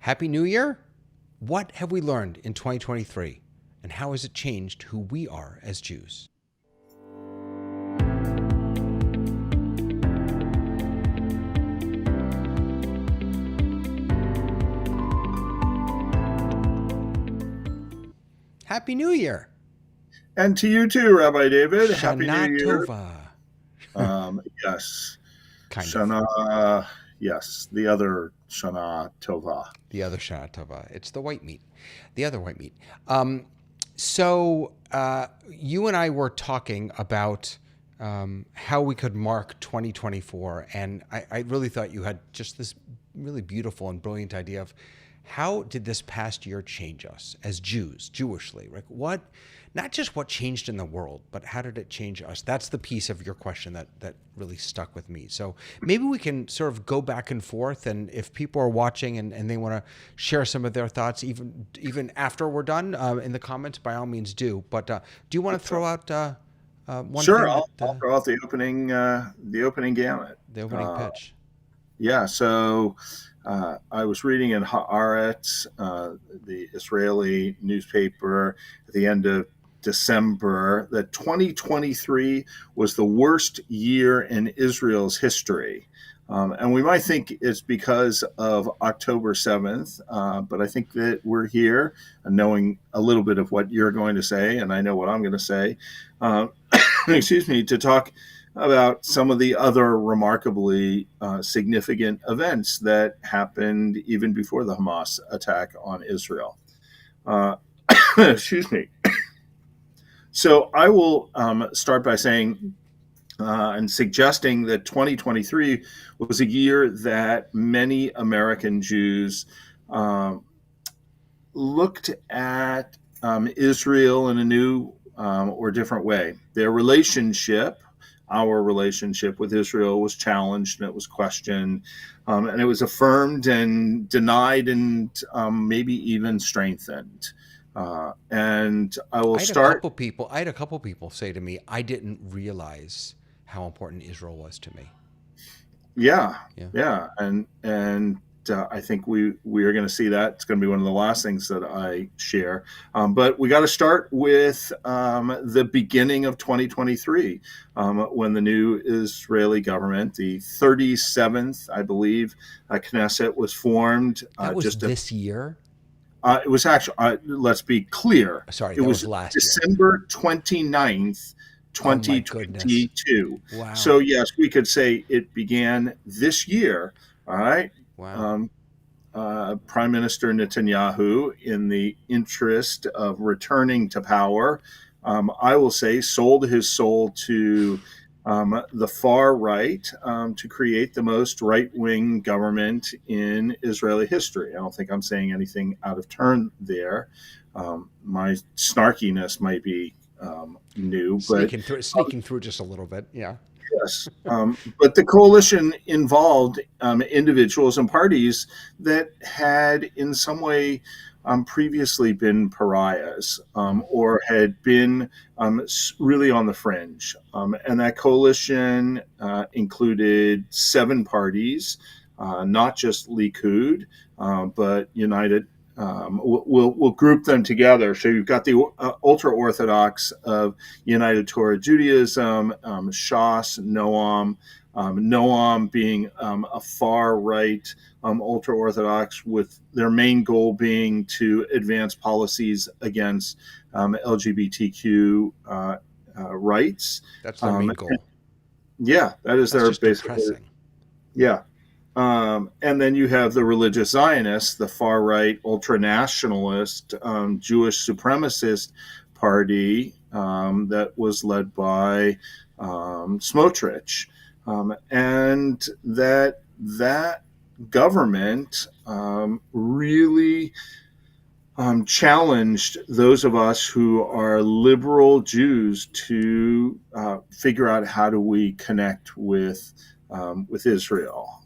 Happy New Year! What have we learned in 2023, and how has it changed who we are as Jews? Happy New Year! And to you too, Rabbi David. Happy New Shana Year. Tova. Yes. Kind of. Shana, yes. The other Shana Tova. The other Shana Tova. It's the white meat. The other white meat. So you and I were talking about how we could mark 2024. And I really thought you had just this really beautiful and brilliant idea of how did this past year change us as Jews, Jewishly? Like what, not just what changed in the world, but how did it change us? That's the piece of your question that really stuck with me. So maybe we can sort of go back and forth, and if people are watching and they want to share some of their thoughts, even after we're done in the comments, by all means do. But do you want to throw out one Sure, thing? I'll throw out the opening gamut. The opening pitch. Yeah, so I was reading in Haaretz, the Israeli newspaper, at the end of December, that 2023 was the worst year in Israel's history. And we might think it's because of October 7th, but I think that we're here knowing a little bit of what you're going to say, and I know what I'm going to say, excuse me, to talk about some of the other remarkably significant events that happened even before the Hamas attack on Israel. Excuse me. So I will start by saying and suggesting that 2023 was a year that many American Jews looked at Israel in a new or different way. Our relationship with Israel was challenged and it was questioned, and it was affirmed and denied and maybe even strengthened. And I will start. I had a couple people say to me, I didn't realize how important Israel was to me. Yeah. And I think we are going to see that. It's going to be one of the last things that I share. But we got to start with the beginning of 2023, when the new Israeli government, the 37th, I believe, Knesset was formed. That was this year? It was actually, let's be clear. Sorry, it was last December 29th, 2022. Wow. So, yes, we could say it began this year. All right. Wow. Prime Minister Netanyahu, in the interest of returning to power, I will say, sold his soul to the far right to create the most right-wing government in Israeli history. I don't think I'm saying anything out of turn there. My snarkiness might be new, sneaking through just a little bit. Yeah. Yes, but the coalition involved individuals and parties that had in some way previously been pariahs or had been really on the fringe. And that coalition included 7 parties, not just Likud, but United. We'll group them together. So you've got the ultra-Orthodox of United Torah Judaism, Shas, Noam, Noam being a far-right ultra-Orthodox, with their main goal being to advance policies against LGBTQ rights. That's their main goal. Yeah, that is their basic. Depressing. Yeah. And then you have the religious Zionists, the far-right, ultra-nationalist, Jewish supremacist party that was led by Smotrich. And that government really challenged those of us who are liberal Jews to figure out how do we connect with Israel.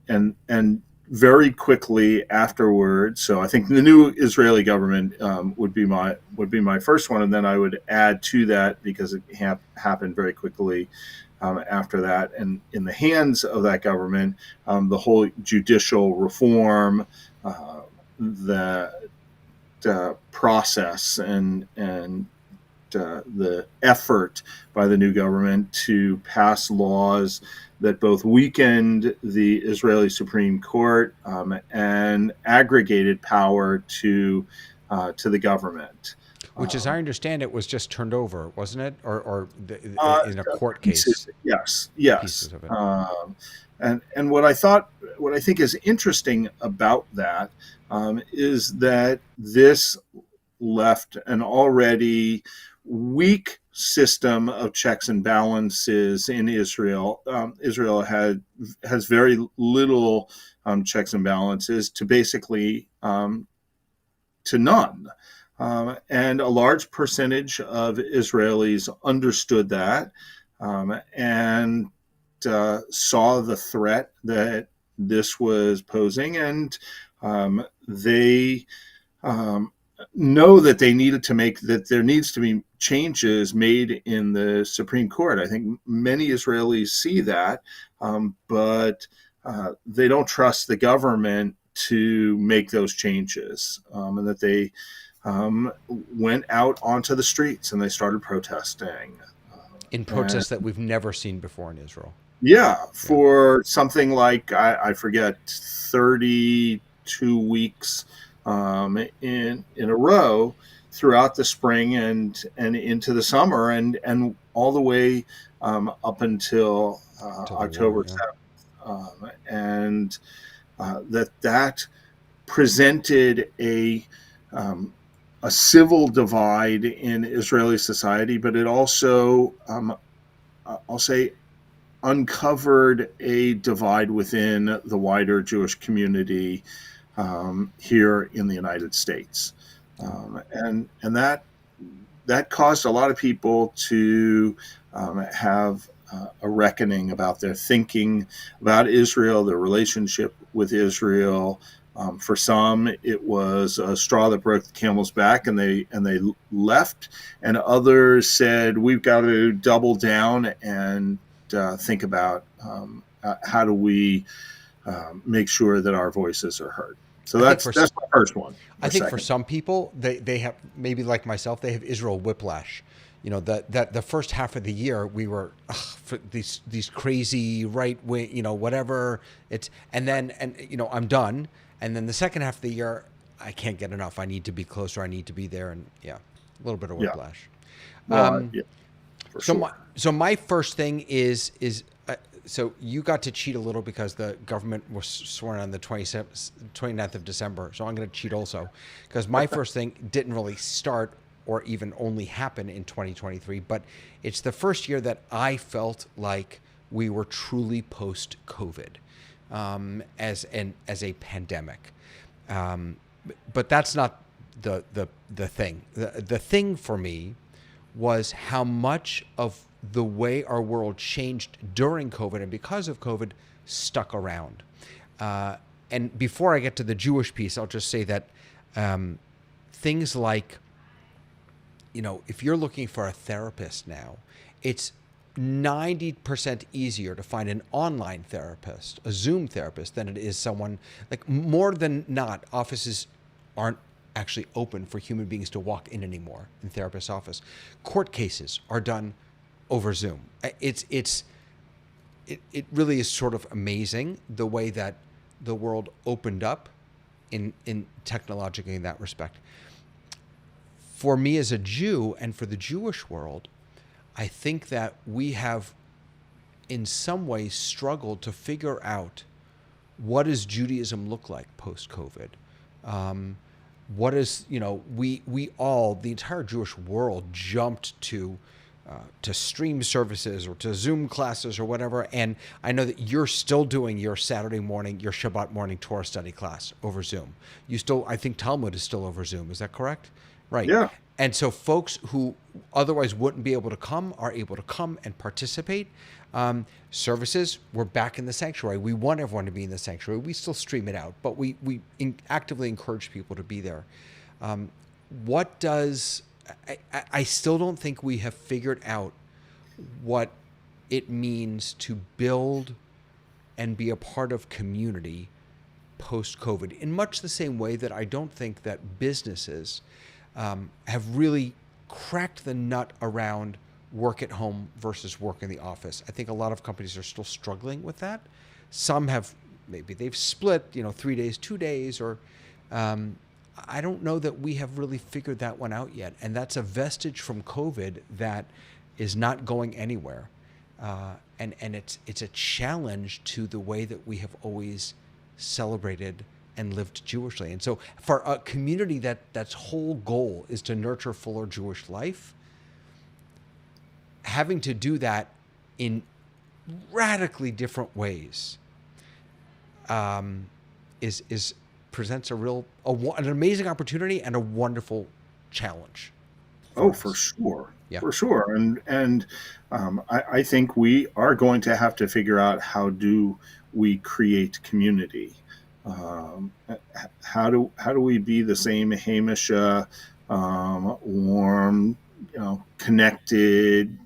And very quickly afterwards, so I think the new Israeli government would be my first one, and then I would add to that, because it happened very quickly, after that. And in the hands of that government, the whole judicial reform, the process, and the effort by the new government to pass laws that both weakened the Israeli Supreme Court and aggregated power to the government. Which, as I understand it, was just turned over, wasn't it? Or in a court case, Pieces, yes. pieces of it. And what I think is interesting about that is that this left an already weak system of checks and balances in Israel. Israel has very little checks and balances to basically to none. And a large percentage of Israelis understood that and saw the threat that this was posing, and they know that there needs to be changes made in the Supreme Court. I think many Israelis see that, but they don't trust the government to make those changes, and that they went out onto the streets and they started protesting. In protests that we've never seen before in Israel. Yeah, for something like, I forget, 32 weeks in a row throughout the spring and into the summer, and all the way up until October 7th. And that presented a civil divide in Israeli society, but it also, I'll say, uncovered a divide within the wider Jewish community here in the United States, and that caused a lot of people to have a reckoning about their thinking about Israel, their relationship with Israel. For some, it was a straw that broke the camel's back, and they left. And others said, "We've got to double down and think about how do we make sure that our voices are heard." So that's my first one. I think for some people, they have, maybe like myself, they have Israel whiplash. You know, that the first half of the year we were for these crazy right wing, whatever it's, and I'm done. And then the second half of the year, I can't get enough. I need to be closer. I need to be there. And a little bit of whiplash. So my first thing is so you got to cheat a little because the government was sworn on the 29th of December. So I'm going to cheat also, because my first thing didn't really start or even only happen in 2023, but it's the first year that I felt like we were truly post-COVID. As a pandemic, but that's not the thing. The thing for me was how much of the way our world changed during COVID and because of COVID stuck around. And before I get to the Jewish piece, I'll just say that things like, if you're looking for a therapist now, it's 90% easier to find an online therapist, a Zoom therapist, than it is someone, like, more than not, offices aren't actually open for human beings to walk in anymore in therapist's office. Court cases are done over Zoom. It really is sort of amazing the way that the world opened up in technologically in that respect. For me as a Jew and for the Jewish world, I think that we have, in some ways, struggled to figure out what does Judaism look like post-COVID. What is, we all, the entire Jewish world, jumped to stream services or to Zoom classes or whatever. And I know that you're still doing your Saturday morning, your Shabbat morning Torah study class over Zoom. I think Talmud is still over Zoom. Is that correct? Right. Yeah. And so folks who otherwise wouldn't be able to come are able to come and participate. Services, we're back in the sanctuary. We want everyone to be in the sanctuary. We still stream it out, but we actively encourage people to be there. I still don't think we have figured out what it means to build and be a part of community post COVID in much the same way that I don't think that businesses have really cracked the nut around work at home versus work in the office. I think a lot of companies are still struggling with that. Some have, maybe they've split, 3 days, 2 days, or I don't know that we have really figured that one out yet. And that's a vestige from COVID that is not going anywhere. And it's a challenge to the way that we have always celebrated and lived Jewishly. And so for a community that's whole goal is to nurture fuller Jewish life, having to do that in radically different ways is presents an amazing opportunity and a wonderful challenge. Oh, for sure. Yeah. For sure. I think we are going to have to figure out, how do we create community? How do we be the same Hamish, warm, connected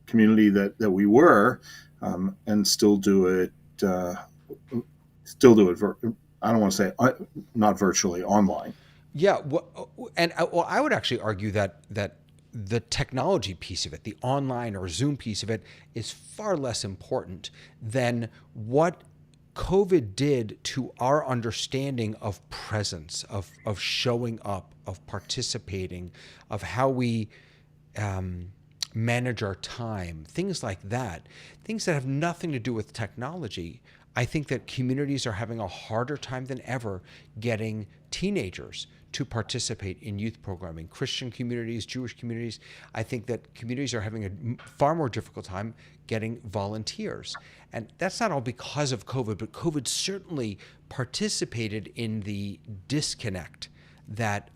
community that we were, and still do it, I don't want to say not virtually, online. Yeah, well, I would actually argue that the technology piece of it, the online or Zoom piece of it, is far less important than what COVID did to our understanding of presence, of showing up, of participating, of how we manage our time, things like that, things that have nothing to do with technology. I think that communities are having a harder time than ever getting teenagers to participate in youth programming. Christian communities, Jewish communities, I think that communities are having a far more difficult time getting volunteers. And that's not all because of COVID, but COVID certainly participated in the disconnect that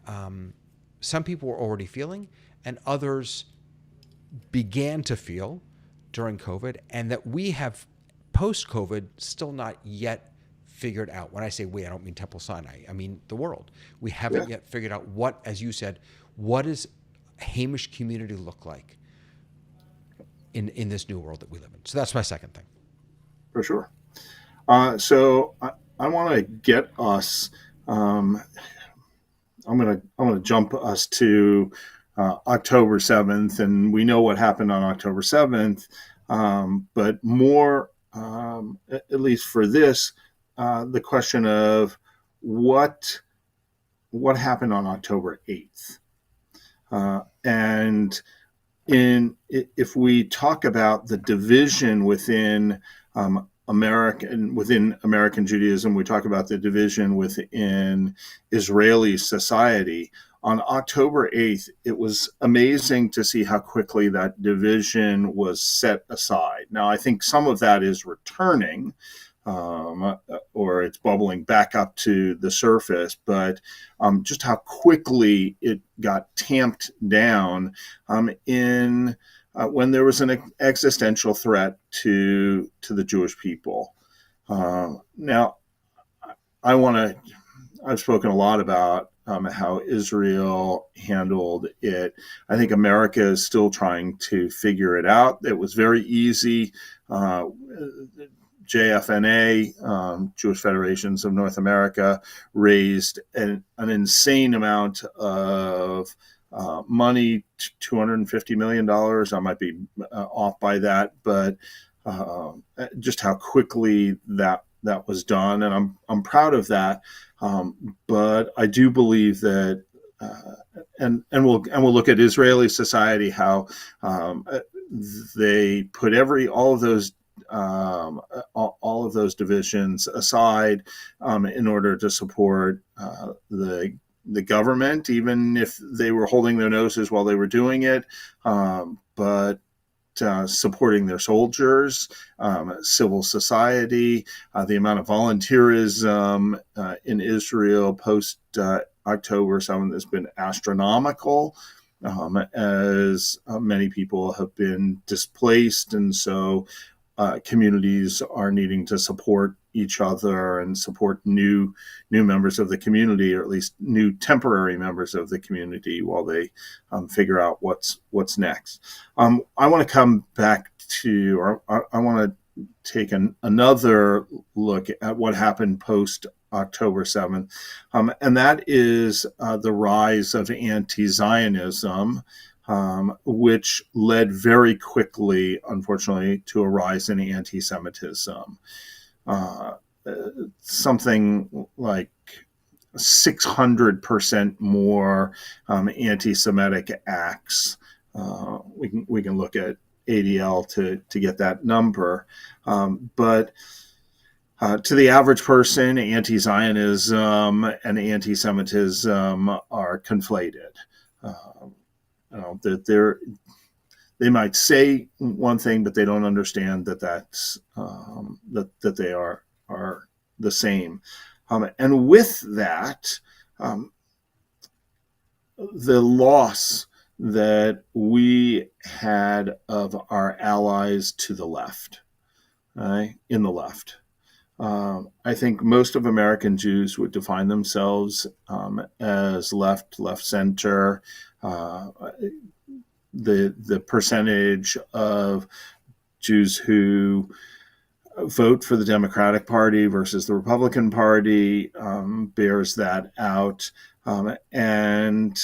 some people were already feeling and others began to feel during COVID, and that we have post-COVID still not yet figured out. When I say we, I don't mean Temple Sinai. I mean the world. We haven't yet figured out what, as you said, what does Hamish community look like in this new world that we live in. So that's my second thing. For sure. So I want to get us. I'm gonna jump us to October 7th, and we know what happened on October 7th. But more, at least for this, the question of what happened on October 8th, and if we talk about the division within American Judaism, we talk about the division within Israeli society. On October 8th, it was amazing to see how quickly that division was set aside. Now, I think some of that is returning, or it's bubbling back up to the surface, but just how quickly it got tamped down when there was an existential threat to the Jewish people. Now, I've spoken a lot about how Israel handled it. I think America is still trying to figure it out. It was very easy. JFNA, Jewish Federations of North America, raised an insane amount of money, $250 million. I might be off by that, but just how quickly that was done, and I'm proud of that. But I do believe that, and we'll look at Israeli society, how they put all of those divisions aside in order to support the government, even if they were holding their noses while they were doing it, but supporting their soldiers, civil society, the amount of volunteerism in Israel post October 7th has been astronomical, as many people have been displaced, and so communities are needing to support each other and support new members of the community, or at least new temporary members of the community, while they figure out what's next. I want to come back to, or I want to take another look at what happened post October 7th, and that is the rise of anti-Zionism, which led very quickly, unfortunately, to a rise in anti-Semitism. Something like 600% more anti-Semitic acts. We can look at ADL to get that number, but to the average person, anti-Zionism and anti-Semitism are conflated. That they might say one thing, but they don't understand that that they are the same. And with that, the loss that we had of our allies to the left, in the left. I think most of American Jews would define themselves as left center. The percentage of Jews who vote for the Democratic Party versus the Republican Party bears that out. And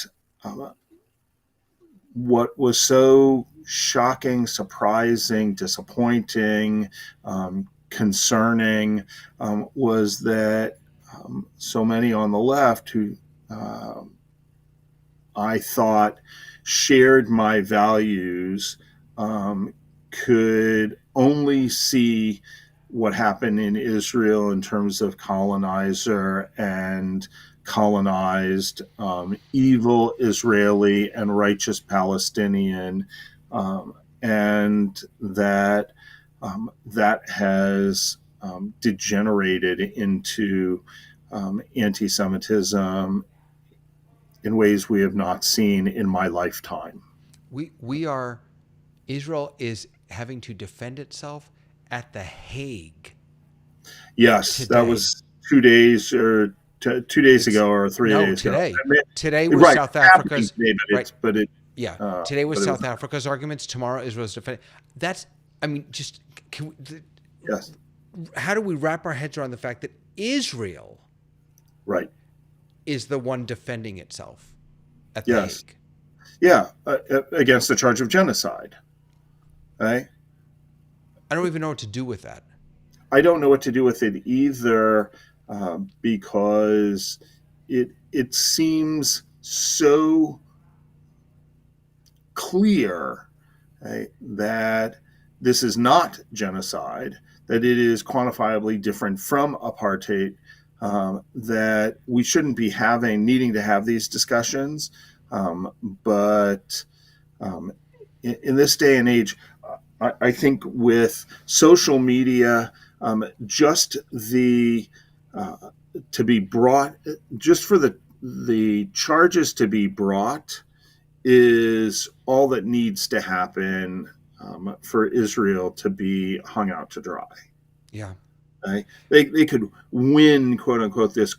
what was so shocking, surprising, disappointing, concerning was that so many on the left who I thought shared my values could only see what happened in Israel in terms of colonizer and colonized, evil Israeli and righteous Palestinian, and that that has degenerated into anti-Semitism in ways we have not seen in my lifetime. Israel is having to defend itself at The Hague. Yes, today. That was 2 days or 2 days ago or 3 days today. ago. I mean, Today was right, South Africa's today, Today was but South Africa's arguments. Tomorrow Israel's defending. That's. I mean, just yes. How do we wrap our heads around the fact that Israel, right, is the one defending itself at The Hague? Yeah, against the charge of genocide. Right? I don't even know what to do with that. I don't know what to do with it either, because it seems so clear, right, that this is not genocide, that it is quantifiably different from apartheid, that we shouldn't be needing to have these discussions. But in this day and age, I think with social media, just to be brought, just for the charges to be brought, is all that needs to happen for Israel to be hung out to dry. Yeah, right? They could win, quote unquote, this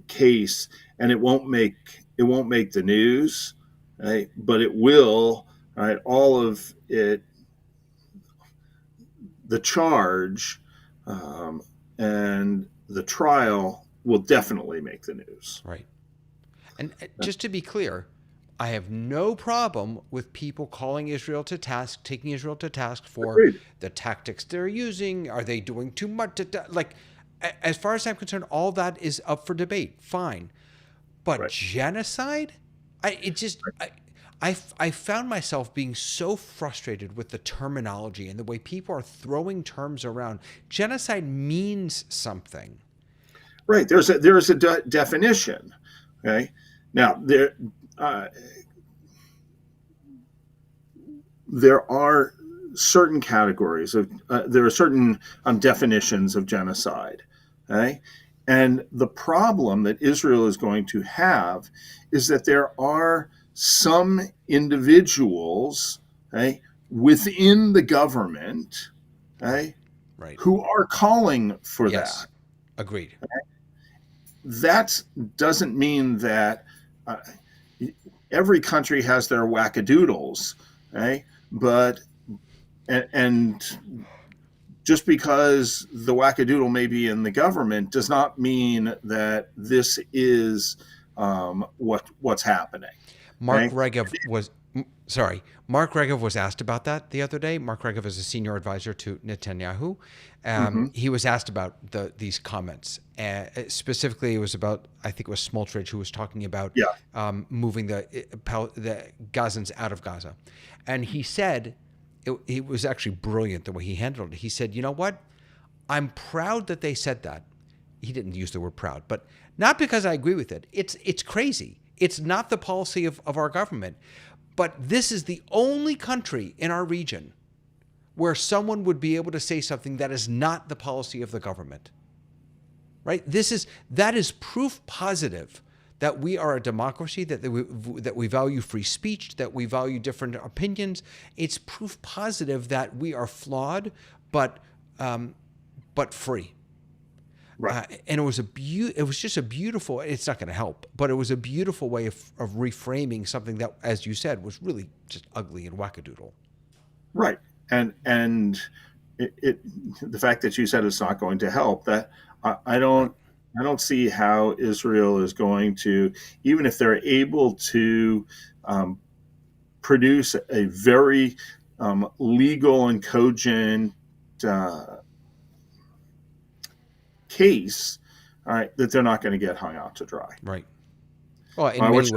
case, and it won't make the news, right? But it will, right? All of it, the charge and the trial will definitely make the news. Right. And just to be clear, I have no problem with people calling Israel to task, taking Israel to task for Agreed. the tactics they're using. Are they doing too much? Like, as far as I'm concerned, all that is up for debate. Fine. But genocide? I found myself being so frustrated with the terminology and the way people are throwing terms around. Genocide means something. Right. There is a definition. Okay. Now there are certain categories of there are certain definitions of genocide. Okay. And the problem that Israel is going to have is that there are some individuals, okay, within the government, okay, Right. who are calling for Yes. that. Agreed. That doesn't mean that uh, every country has their wackadoodles, right? But and just because the wackadoodle may be in the government does not mean that this is what's happening. Mark Okay. Regev was sorry. Mark Regev was asked about that the other day. Mark Regev is a senior advisor to Netanyahu. Mm-hmm. He was asked about these comments. Specifically, it was about, I think it was Smoltridge, who was talking about Yeah. moving the Gazans out of Gaza, and he said it was actually brilliant the way he handled it. He said, "You know what? I'm proud that they said that." He didn't use the word proud, but not because I agree with it. It's crazy. It's not the policy of our government. But this is the only country in our region where someone would be able to say something that is not the policy of the government. Right? That is proof positive that we are a democracy, that we value free speech, that we value different opinions. It's proof positive that we are flawed, but free. Right. And it was just a beautiful. It's not going to help, but it was a beautiful way of reframing something that, as you said, was really just ugly and wackadoodle. Right. And the fact that you said it's not going to help, that I Right. don't see how Israel is going to, even if they're able to um, produce a very legal and cogent uh, case, all right, that they're not going to get hung out to dry. Right. Well, I wish.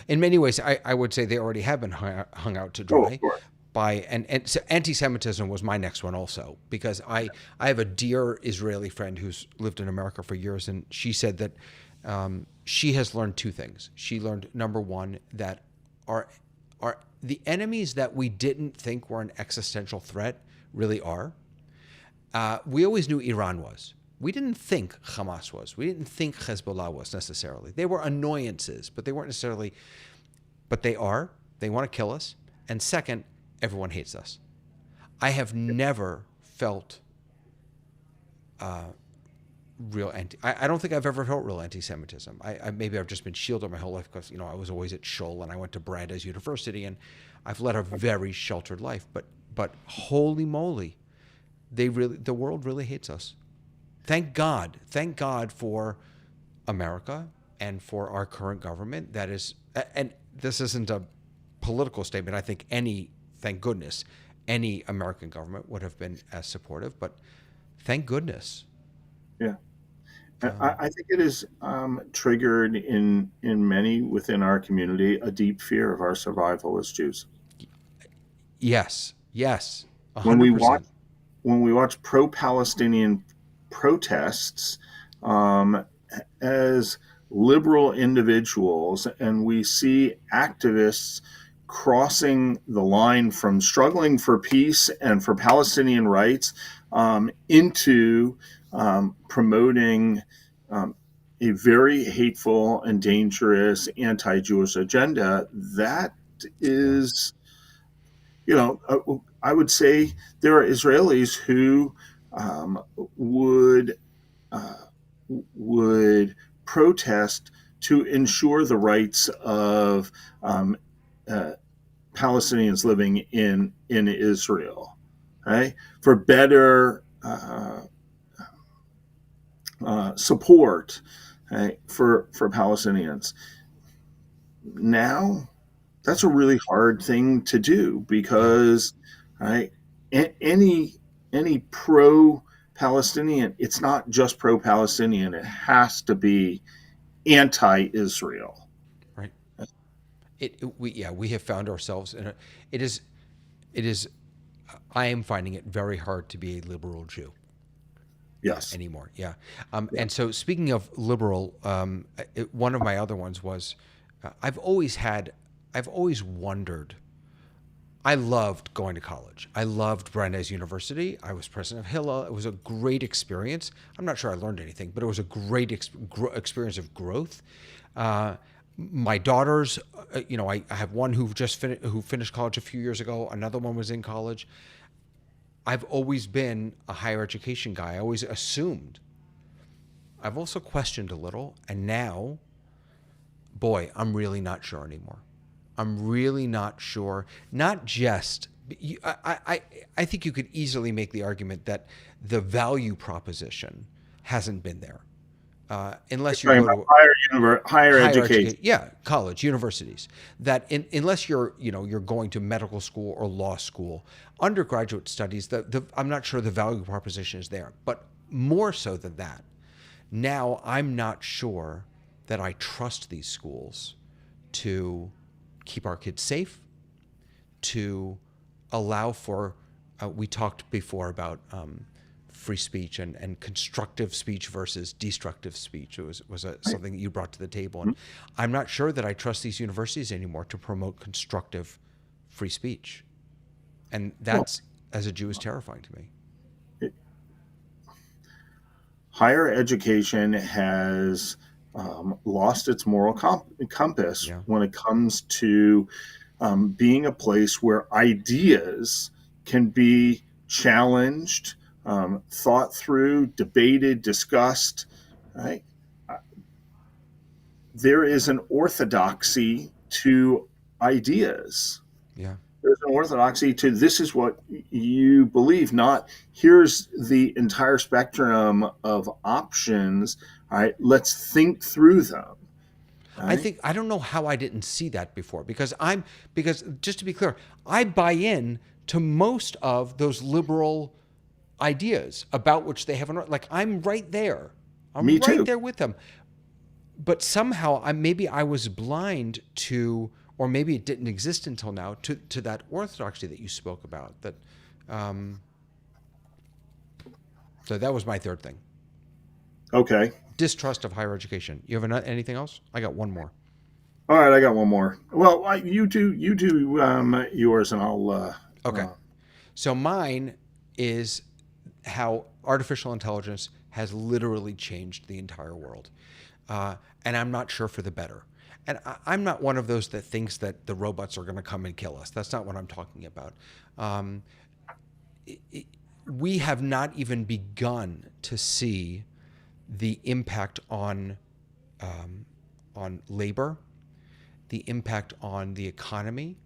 in many ways, I would say they already have been hung out to Oh, of dry course. by, and so anti-Semitism was my next one also, because I have a dear Israeli friend who's lived in America for years, and she said that she has learned two things. She learned, number one, that our the enemies that we didn't think were an existential threat really are. We always knew Iran was. We didn't think Hamas was. We didn't think Hezbollah was necessarily. They were annoyances, but they weren't necessarily. But they are. They want to kill us. And second, everyone hates us. I have never felt real anti. I don't think I've ever felt real anti-Semitism. Maybe I've just been shielded my whole life because I was always at Scholl and I went to Brandeis University and I've led a very sheltered life. But holy moly, the world really hates us. Thank God for America and for our current government. That is, and this isn't a political statement. I think thank goodness, any American government would have been as supportive. But thank goodness. Yeah. I think it is triggered in many within our community a deep fear of our survival as Jews. Yes, When we 100%. watch pro-Palestinian protests as liberal individuals, and we see activists crossing the line from struggling for peace and for Palestinian rights into promoting a very hateful and dangerous anti-Jewish agenda. That Yeah, is, I would say there are Israelis who um, would uh, would protest to ensure the rights of uh, Palestinians living in Israel, right? For better support, right, for Palestinians. Now, that's a really hard thing to do yeah, because, right, any pro Palestinian, it's not just pro Palestinian, it has to be anti Israel. right. We have found ourselves in a. It is it is. I am finding it very hard to be a liberal Jew. Yes. Anymore. Yeah. Yeah. And so speaking of liberal, one of my other ones was I've always wondered. I loved going to college. I loved Brandeis University. I was president of Hillel. It was a great experience. I'm not sure I learned anything, but it was a great experience of growth. My daughters, I have one who finished college a few years ago. Another one was in college. I've always been a higher education guy. I always assumed. I've also questioned a little, and now, boy, I'm really not sure anymore. I'm really not sure. Not just, I think you could easily make the argument that the value proposition hasn't been there, unless you Talking go about to higher higher education. education, yeah, college, universities. That unless you're going to medical school or law school, undergraduate studies, I'm not sure the value proposition is there. But more so than that, now I'm not sure that I trust these schools to keep our kids safe, to allow for, we talked before about free speech and constructive speech versus destructive speech. It was something that you brought to the table. And I'm not sure that I trust these universities anymore to promote constructive free speech. And Well, that's, as a Jew, is terrifying to me. higher education has lost its moral compass Yeah. when it comes to being a place where ideas can be challenged, thought through, debated, discussed. Right? There is an orthodoxy to ideas. Yeah. There's an orthodoxy to this is what you believe, not here's the entire spectrum of options. All right, let's think through them. Right? I don't know how I didn't see that before, because just to be clear, I buy in to most of those liberal ideas about which they haven't, like, I'm right there. I'm Me right too. there with them. But somehow maybe I was blind to, or maybe it didn't exist until now, to that orthodoxy that you spoke about. Um, so that was my third thing. Okay. Distrust of higher education. You have anything else? I got one more. All right, I got one more. Well, you do yours, and I'll. Okay. So mine is how artificial intelligence has literally changed the entire world. And I'm not sure for the better. And I'm not one of those that thinks that the robots are going to come and kill us. That's not what I'm talking about. We have not even begun to see the impact on labor, the impact on the economy.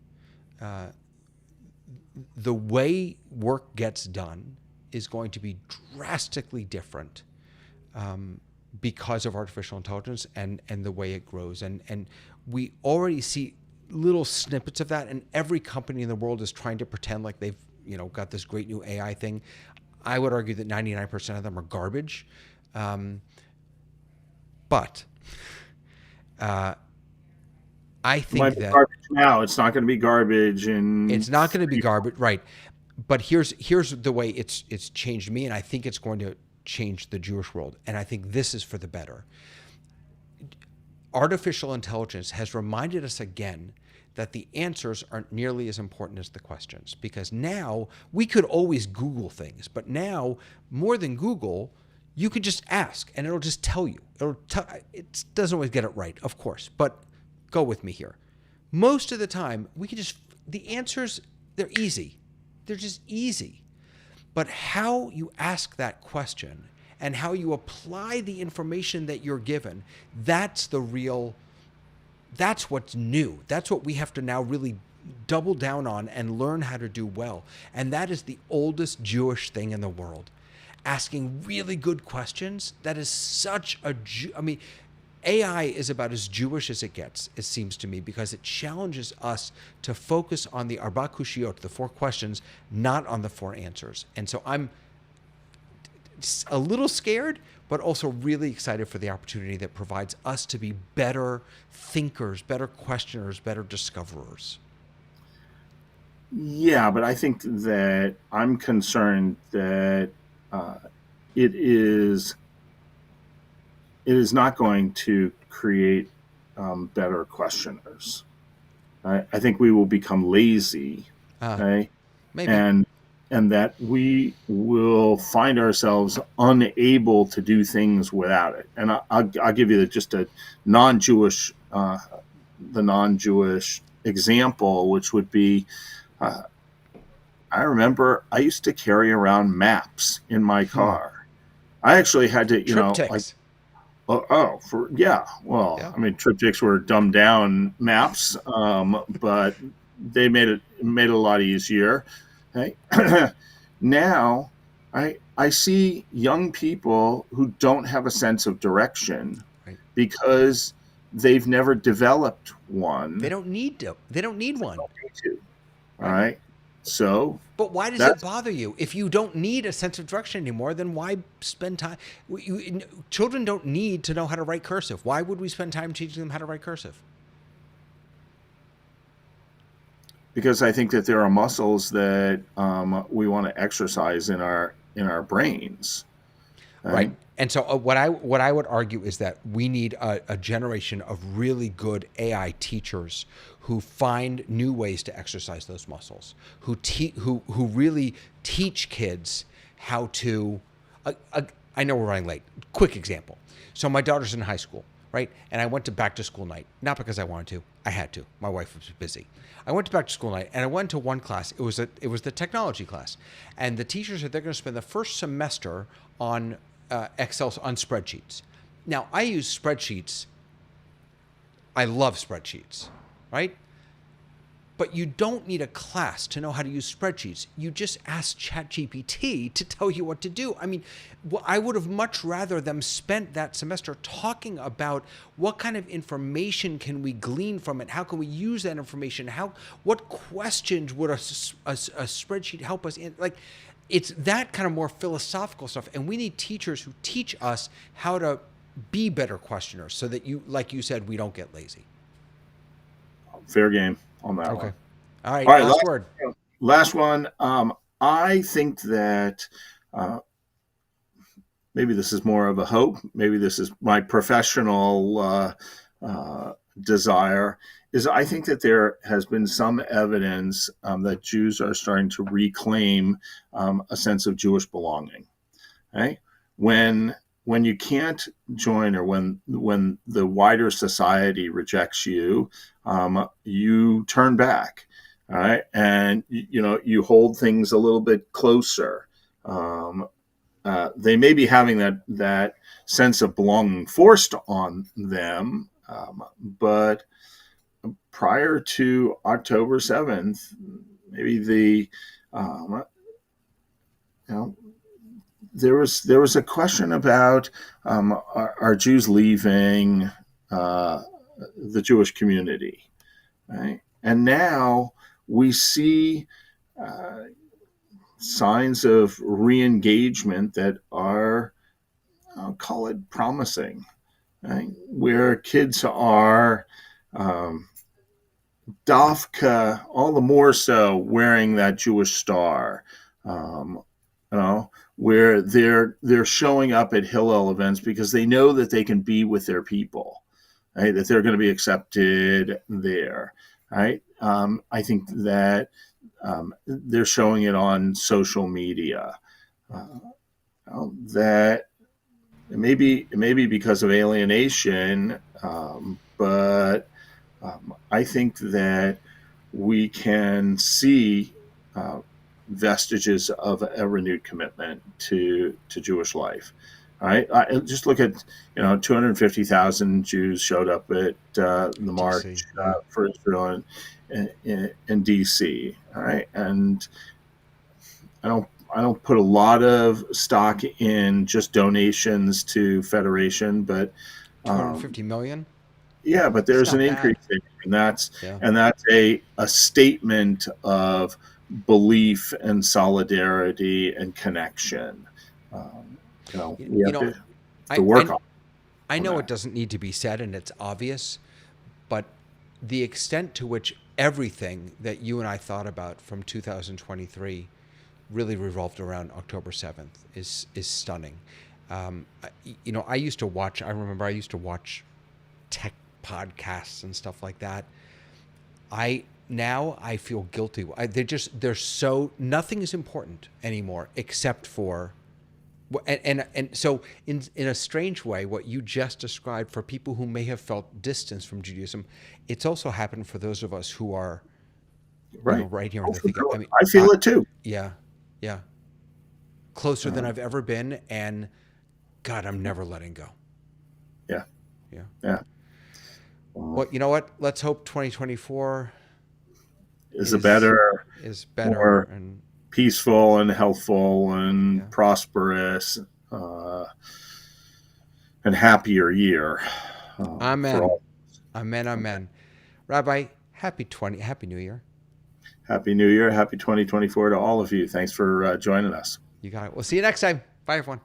The way work gets done is going to be drastically different because of artificial intelligence and the way it grows. And we already see little snippets of that, and every company in the world is trying to pretend like they've got this great new AI thing. I would argue that 99% of them are garbage. But I think that garbage now. It's not going to be garbage, and it's not going to be garbage, right? But here's the way it's changed me, and I think it's going to change the Jewish world. And I think this is for the better. Artificial intelligence has reminded us again that the answers aren't nearly as important as the questions, because now we could always Google things, but now more than Google, you could just ask and it'll just tell you. It doesn't always get it right, of course, but go with me here. Most of the time, the answers, they're easy. They're just easy. But how you ask that question and how you apply the information that you're given, that's what's new. That's what we have to now really double down on and learn how to do well. And that is the oldest Jewish thing in the world. Asking really good questions, that is such a AI is about as Jewish as it gets, it seems to me, because it challenges us to focus on the arba kushiyot, the 4 questions, not on the 4 answers. And so I'm a little scared, but also really excited for the opportunity that provides us to be better thinkers, better questioners, better discoverers. yeah, but I think that I'm concerned that it is not going to create better questioners. I think we will become lazy, okay? Maybe. and that we will find ourselves unable to do things without it. And I'll give you just a non-Jewish, the non-Jewish example, which would be I remember I used to carry around maps in my Hmm. car. I actually had to, like, Triptychs. yeah. Well, Yeah. I mean, triptychs were dumbed down maps, but they made it a lot easier. Okay? Now, I see young people who don't have a sense of direction Right. because they've never developed They one. don't need to. They don't need one. To, all Right. right. So But why does it that's bother you? If you don't need a sense of direction anymore, then why spend time? Children don't need to know how to write cursive. Why would we spend time teaching them how to write cursive? because I think that there are muscles that we want to exercise in our brains. Right. Right? And so what I would argue is that we need a generation of really good AI teachers who find new ways to exercise those muscles, who really teach kids how to. I know we're running late. Quick example. So my daughter's in high school, right? And I went to back to school night, not because I wanted to. I had to. My wife was busy. I went to back to school night, and I went to one class. It was the technology class, and the teacher said they're going to spend the first semester on Excel, on spreadsheets. Now I use spreadsheets. I love spreadsheets, right? But you don't need a class to know how to use spreadsheets. You just ask ChatGPT to tell you what to do. I mean, I would have much rather them spent that semester talking about what kind of information can we glean from it? How can we use that information? What questions would a spreadsheet help us in? Like, it's that kind of more philosophical stuff. And we need teachers who teach us how to be better questioners so that like you said, we don't get lazy. Fair game on that Okay. one. All All right. right, Last word. last one. I think that uh, maybe this is more of a hope. Maybe this is my professional uh, desire. Is I think that there has been some evidence that Jews are starting to reclaim a sense of Jewish belonging. Right? When when you can't join, or when the wider society rejects you, you turn back. All right, and you hold things a little bit closer. Um, they may be having that sense of belonging forced on them, but prior to October 7th, maybe um, you know there was a question about are Jews leaving uh, the Jewish community, right? And now we see uh, signs of re-engagement that are, I'll call it, promising, right? Where kids are dafka, all the more so, wearing that Jewish star. Um, where they're showing up at Hillel events because they know that they can be with their people, right? That they're going to be accepted there, right? I think that they're showing it on social media. Uh, that it may be because of alienation, but I think that we can see uh, vestiges of a renewed commitment to Jewish life. All right, just look at 250,000 Jews showed up at the DC. march Yeah. for Israel in D.C. All right, and I don't put a lot of stock in just donations to Federation, but um, 250 million. yeah, but It's there's an not increase bad. there, and that's Yeah. and that's a statement of belief and solidarity and connection. Um, You, we you have know, to I, work I on I know it that. doesn't need to be said and it's obvious, but the extent to which everything that you and I thought about from 2023 really revolved around October 7th is stunning. I used to watch. I remember I used to watch tech podcasts and stuff like that. I feel guilty. They're so nothing is important anymore except for and so in a strange way, what you just described for people who may have felt distance from Judaism, it's also happened for those of us who are Right. right here in Oh, the for thick of, sure. I mean, I feel it too. yeah, yeah, closer than I've ever been, and God, I'm never letting go. Yeah. Yeah. Yeah. Well, you know what? Let's hope 2024 Is a is better, better, more and peaceful and healthful and yeah. prosperous uh, and happier year for Amen. all. Amen. Okay. Amen. Rabbi, happy New Year. Happy New Year. Happy 2024 to all of you. Thanks for joining us. You got it. We'll see you next time. Bye, everyone.